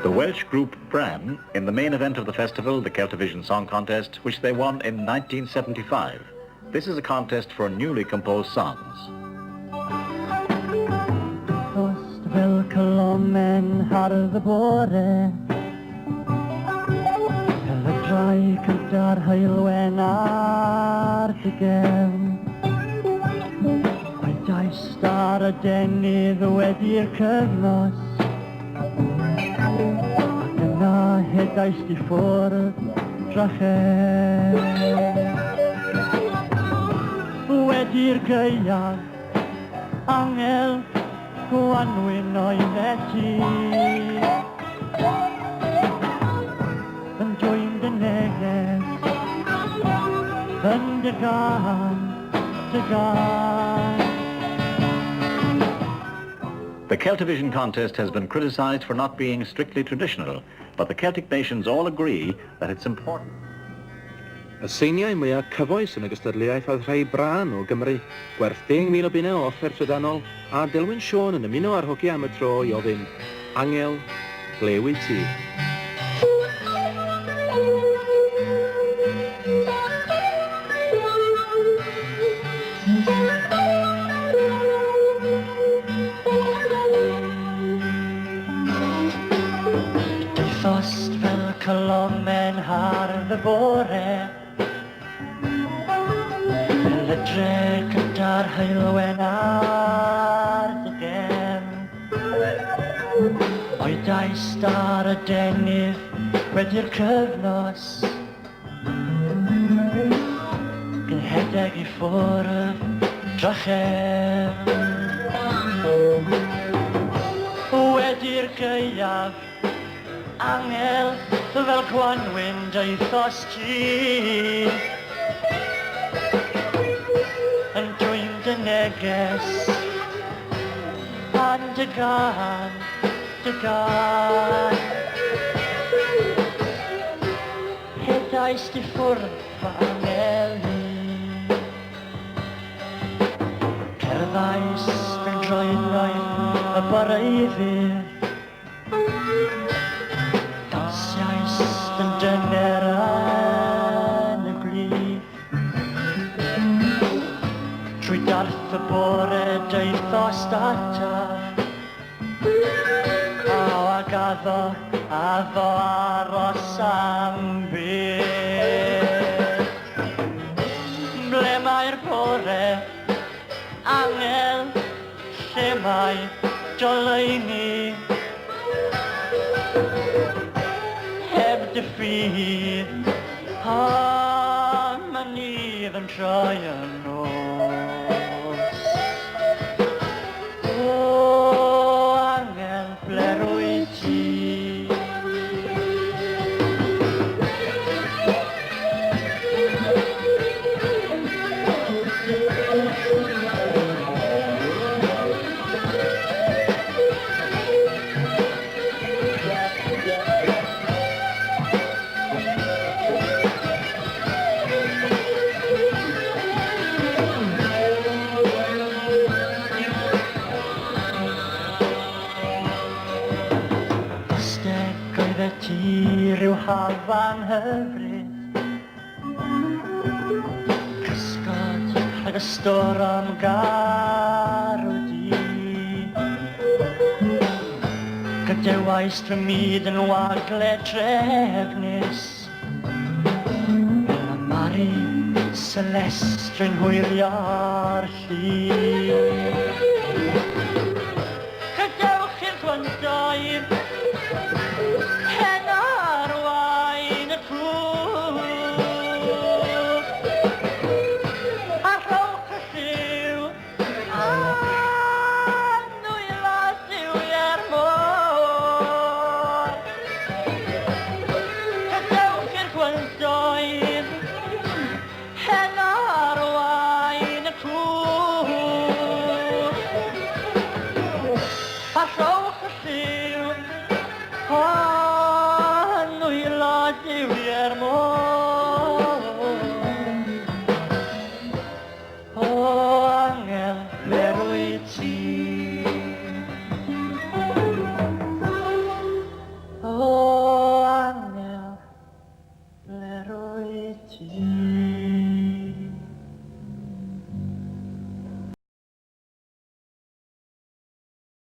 The Welsh group Bran in the main event of the festival, the Celtivision Song Contest, which they won in 1975. This is a contest for newly composed songs. Fel colomen har y bore Fel y draig gyda'r heilwen ar dy gefn Mae dau star y denydd wedi'r cyfnos Ac yna hedais di ffwrdd drachau Wedi'r gaeaf angel Gwyn oedd eti Yn dwy'n dy neges Yn dy gan The Celtivision contest has been criticized for not being strictly traditional, but the Celtic nations all agree that it's important. Y seiniau mwyaf cyfoes yn y gystadleuaeth oedd rhai Bran o Gymru, gwerth 10,000 o bunnau o offer trydanol, a Delwyn Siôn yn ymuno ar hogi am y tro i ofyn, Angel, ble wyt ti? Diffost fel colomen har y bore Fel y dre gyda'r heilwen ar dy gefn O'i dau star y denydd wedi'r cyfnos Gynhedeg i ffwrdd drachefn Wedi'r gaeaf angel fel Gwyn deithos ti Yn dwy'n dy neges A'n dy gan Hedais di ffwrdd fy angel ni Cerddais yn droednoedd y boreiddydd Dansiais yn dyner yn y glyf Trwy darth y bore deithos data Ag addo aros am byth Ble mae'r bore angel lle mae doleini Heb dy ffydd a ma' nidd yn troi yn nos O angel ble rwyt ti Ryw hafan hyfryd Cysgod ag y stor am garw di Gydewais fy myd yn wagle trefnus Fel y mari Celestrin hwylio'r llun Gadewch i'r gwandoedd Hen arwain y cŵn